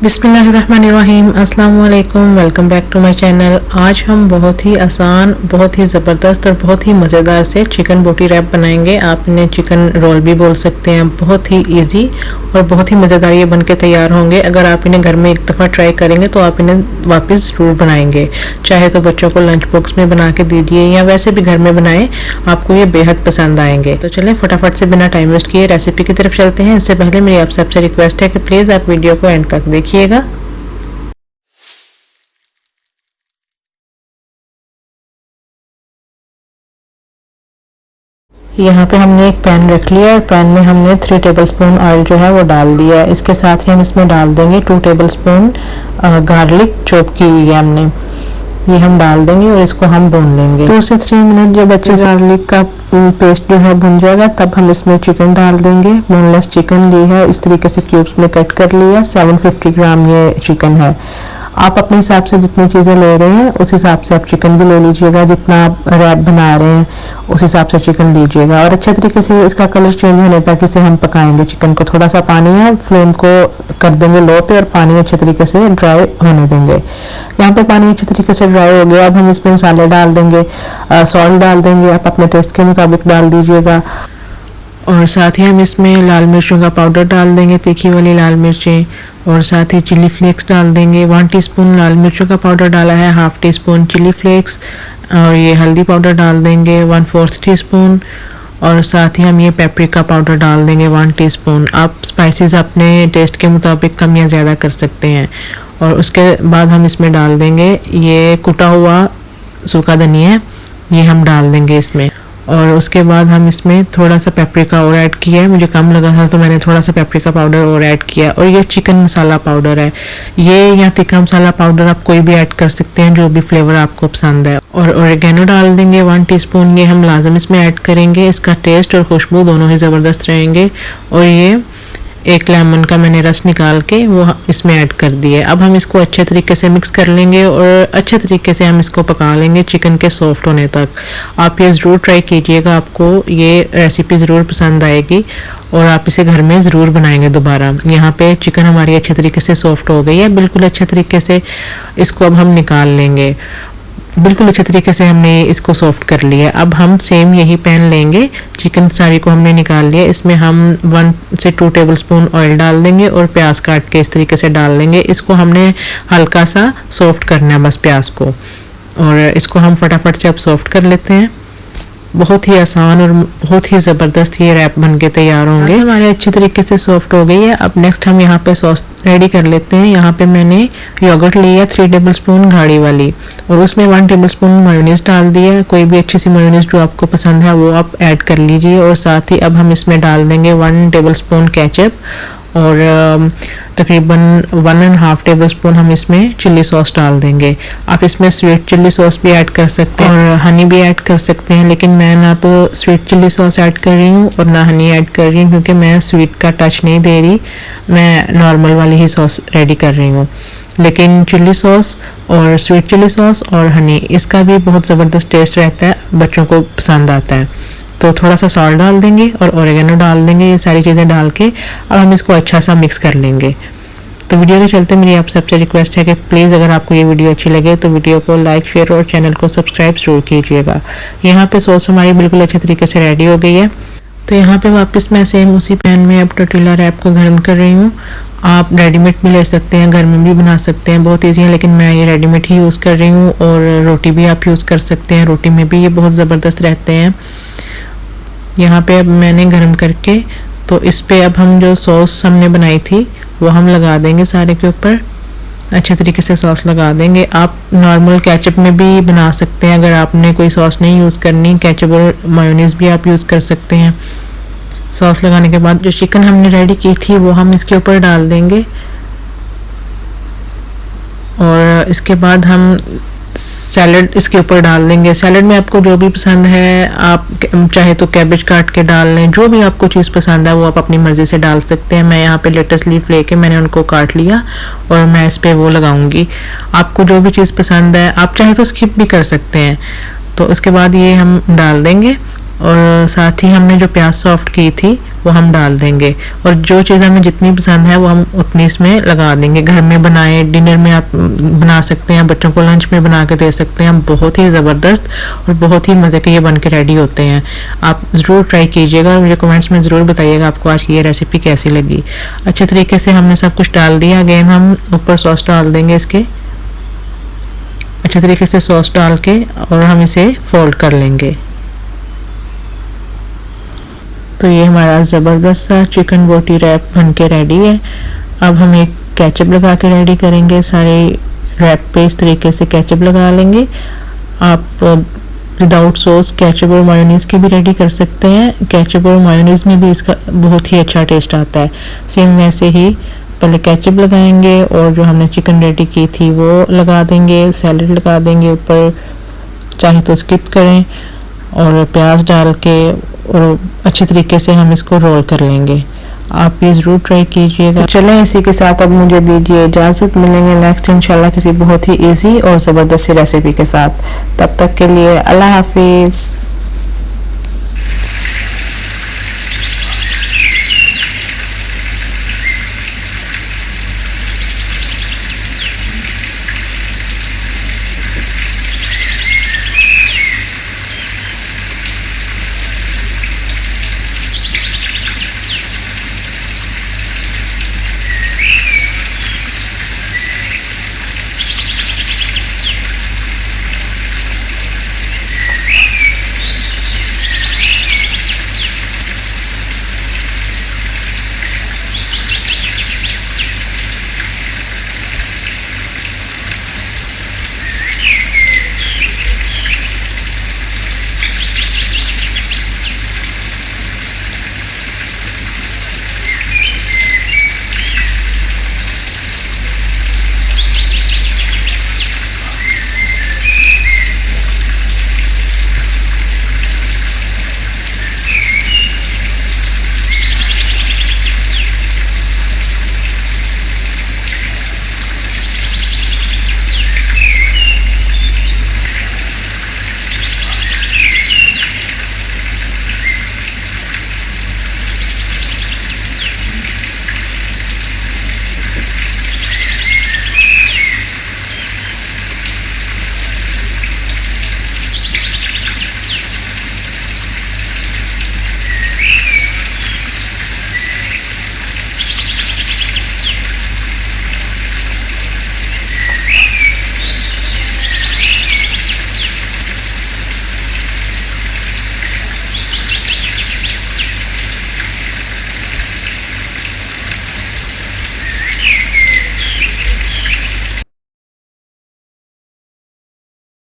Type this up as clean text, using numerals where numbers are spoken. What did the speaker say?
बिस्मिल्लाहिर्रहमानिर्रहीम, अस्सलाम वालेकुम। Welcome back to my channel. आज हम बहुत ही आसान, बहुत ही ज़बरदस्त और बहुत ही मज़ेदार से चिकन बोटी रैप बनाएंगे। आप इन्हें चिकन रोल भी बोल सकते हैं। बहुत ही इजी और बहुत ही मज़ेदार ये बन के तैयार होंगे। अगर आप इन्हें घर में एक दफ़ा ट्राई करेंगे तो आप इन्हें वापस ज़रूर बनाएंगे। चाहे तो बच्चों को लंच बॉक्स में बना के दीजिए या वैसे भी घर में बनाएं, आपको ये बेहद पसंद आएंगे। तो चलें फटाफट से बिना टाइम वेस्ट किए रेसिपी की तरफ चलते हैं। इससे पहले मेरी आप सबसे रिक्वेस्ट है कि प्लीज़ आप वीडियो को एंड तक देखिएगा। यहाँ पे हमने एक पैन रख लिया और पैन में हमने 3 टेबलस्पून ऑयल जो है वो डाल दिया है। इसके साथ ही हम इसमें डाल देंगे 2 टेबलस्पून गार्लिक चॉप की हुई है हमने, ये हम डाल देंगे और इसको हम भून लेंगे 2 से 3 मिनट। जब अच्छे से गार्लिक का पेस्ट जो है भुन जाएगा तब हम इसमें चिकन डाल देंगे। बोनलेस चिकन ली है, इस तरीके से क्यूब्स में कट कर लिया। 750 ग्राम ये चिकन है। आप अपने हिसाब से जितनी चीज़ें ले रहे हैं उस हिसाब से आप चिकन भी ले लीजिएगा। जितना आप रैप बना रहे हैं उस हिसाब से चिकन लीजिएगा और अच्छे तरीके से इसका कलर चेंज होने तक इसे हम पकाएंगे। चिकन को थोड़ा सा पानी है, फ्लेम को कर देंगे लो पे और पानी अच्छे तरीके से ड्राई होने देंगे। यहाँ पे पानी अच्छे तरीके से ड्राई हो गया। अब हम इसमें मसाले डाल देंगे, सॉल्ट डाल देंगे, आप अपने टेस्ट के मुताबिक डाल दीजिएगा। और साथ ही हम इसमें लाल मिर्चों का पाउडर डाल देंगे, तीखी वाली लाल मिर्चें, और साथ ही चिली फ्लेक्स डाल देंगे। 1 टीस्पून लाल मिर्चों का पाउडर डाला है, 1/2 टीस्पून चिली फ्लेक्स, और ये हल्दी पाउडर डाल देंगे 1/4 टीस्पून, और साथ ही हम ये पेपरिका पाउडर डाल देंगे 1 टीस्पून। आप स्पाइसेस अपने टेस्ट के मुताबिक कम या ज़्यादा कर सकते हैं। और उसके बाद हम इसमें डाल देंगे ये कुटा हुआ सूखा धनिया, ये हम डाल देंगे इसमें। और उसके बाद हम इसमें थोड़ा सा पेपरिका और ऐड किया है, मुझे कम लगा था तो मैंने थोड़ा सा पेपरिका पाउडर और ऐड किया। और ये चिकन मसाला पाउडर है, ये या तिक्का मसाला पाउडर आप कोई भी ऐड कर सकते हैं जो भी फ्लेवर आपको पसंद है। और ओरिगेनो डाल देंगे 1 टीस्पून, ये हम लाजम इसमें ऐड करेंगे। इसका टेस्ट और खुशबू दोनों ही ज़बरदस्त रहेंगे। और ये 1 लेमन का मैंने रस निकाल के वो इसमें ऐड कर दिया। अब हम इसको अच्छे तरीके से मिक्स कर लेंगे और अच्छे तरीके से हम इसको पका लेंगे चिकन के सॉफ्ट होने तक। आप ये ज़रूर ट्राई कीजिएगा, आपको ये रेसिपी ज़रूर पसंद आएगी और आप इसे घर में ज़रूर बनाएंगे दोबारा। यहाँ पे चिकन हमारी अच्छे तरीके से सॉफ्ट हो गई है, बिल्कुल अच्छे तरीके से। इसको अब हम निकाल लेंगे, बिल्कुल अच्छे तरीके से हमने इसको सॉफ्ट कर लिया। अब हम सेम यही पैन लेंगे, चिकन सारी को हमने निकाल लिया। इसमें हम 1 से 2 टेबलस्पून ऑयल डाल देंगे और प्याज काट के इस तरीके से डाल देंगे। इसको हमने हल्का सा सॉफ्ट करना है बस प्याज को, और इसको हम फटाफट से अब सॉफ्ट कर लेते हैं। बहुत ही आसान और बहुत ही ज़बरदस्त ये रैप बन के तैयार होंगे। हमारे अच्छी तरीके से सॉफ्ट हो गई है। अब नेक्स्ट हम यहाँ पे सॉस रेडी कर लेते हैं। यहाँ पे मैंने योगर्ट लिया 3 टेबलस्पून गाढ़ी वाली, और उसमें 1 टेबलस्पून मेयोनीज डाल दिया। कोई भी अच्छी सी मेयोनीज जो आपको पसंद है वो आप ऐड कर लीजिए। और साथ ही अब हम इसमें डाल देंगे 1 टेबलस्पून केचप, और तकरीबन 1.5 टेबलस्पून हम इसमें चिल्ली सॉस डाल देंगे। आप इसमें स्वीट चिल्ली सॉस भी ऐड कर सकते हैं और हनी भी ऐड कर सकते हैं, लेकिन मैं ना तो स्वीट चिल्ली सॉस ऐड कर रही हूँ और ना हनी ऐड कर रही हूँ, क्योंकि मैं स्वीट का टच नहीं दे रही, मैं नॉर्मल वाली ही सॉस रेडी कर रही हूँ। लेकिन चिल्ली सॉस और स्वीट चिल्ली सॉस और हनी, इसका भी बहुत ज़बरदस्त टेस्ट रहता है, बच्चों को पसंद आता है। तो थोड़ा सा सॉल्ट डाल देंगे और ओरिगेनो डाल देंगे। ये सारी चीज़ें डाल के अब हम इसको अच्छा सा मिक्स कर लेंगे। तो वीडियो के चलते मेरी आप सबसे रिक्वेस्ट है कि प्लीज़ अगर आपको ये वीडियो अच्छी लगे तो वीडियो को लाइक, शेयर और चैनल को सब्सक्राइब जरूर कीजिएगा। यहाँ पे सॉस हमारी बिल्कुल अच्छे तरीके से रेडी हो गई है। तो यहाँ पे वापस मैं सेम उसी पैन में अब टोर्टिला रैप को गर्म कर रही हूँ। आप रेडीमेड भी ले सकते हैं, घर में भी बना सकते हैं, बहुत ईजी है, लेकिन मैं ये रेडीमेड ही यूज़ कर रही हूँ। और रोटी भी आप यूज़ कर सकते हैं, रोटी में भी ये बहुत ज़बरदस्त रहते हैं। यहाँ पे अब मैंने गर्म करके, तो इस पे अब हम जो सॉस हमने बनाई थी वो हम लगा देंगे सारे के ऊपर। अच्छे तरीके से सॉस लगा देंगे। आप नॉर्मल केचप में भी बना सकते हैं, अगर आपने कोई सॉस नहीं यूज़ करनी, केचप और मेयोनीज भी आप यूज़ कर सकते हैं। सॉस लगाने के बाद जो चिकन हमने रेडी की थी वो हम इसके ऊपर डाल देंगे, और इसके बाद हम सैलड इसके ऊपर डाल देंगे। सैलड में आपको जो भी पसंद है, आप चाहे तो कैबेज काट के डाल लें, जो भी आपको चीज़ पसंद है वो आप अपनी मर्ज़ी से डाल सकते हैं। मैं यहाँ पे लेटस लीफ लेके मैंने उनको काट लिया और मैं इस पे वो लगाऊंगी। आपको जो भी चीज़ पसंद है आप चाहे तो स्किप भी कर सकते हैं। तो उसके बाद ये हम डाल देंगे और साथ ही हमने जो प्याज सॉफ्ट की थी वो हम डाल देंगे, और जो चीज़ हमें जितनी पसंद है वो हम उतनी इसमें लगा देंगे। घर में बनाए, डिनर में आप बना सकते हैं, बच्चों को लंच में बना के दे सकते हैं। बहुत ही ज़बरदस्त और बहुत ही मज़े के ये बन के रेडी होते हैं। आप ज़रूर ट्राई कीजिएगा और मुझे कमेंट्स में ज़रूर बताइएगा आपको आज की ये रेसिपी कैसी लगी। अच्छे तरीके से हमने सब कुछ डाल दिया। अगेन हम ऊपर सॉस डाल देंगे इसके, अच्छे तरीके से सॉस डाल के, और हम इसे फोल्ड कर लेंगे। तो ये हमारा ज़बरदस्त सा चिकन बोटी रैप बन के रेडी है। अब हम एक केचप लगा के रेडी करेंगे। सारे रैप पे इस तरीके से केचप लगा लेंगे। आप विदाउट सॉस केचप और मायोनीज़ के भी रेडी कर सकते हैं। केचप और मायोनीज़ में भी इसका बहुत ही अच्छा टेस्ट आता है। सेम वैसे ही पहले केचप लगाएंगे और जो हमने चिकन रेडी की थी वो लगा देंगे, सैलड लगा देंगे ऊपर, चाहे तो स्किप करें, और प्याज डाल के और अच्छे तरीके से हम इसको रोल कर लेंगे। आप ये ज़रूर ट्राई कीजिएगा। तो चलें इसी के साथ अब मुझे दीजिए इजाज़त। मिलेंगे नेक्स्ट इंशाल्लाह किसी बहुत ही इजी और ज़बरदस्त सी रेसिपी के साथ। तब तक के लिए अल्लाह हाफिज़।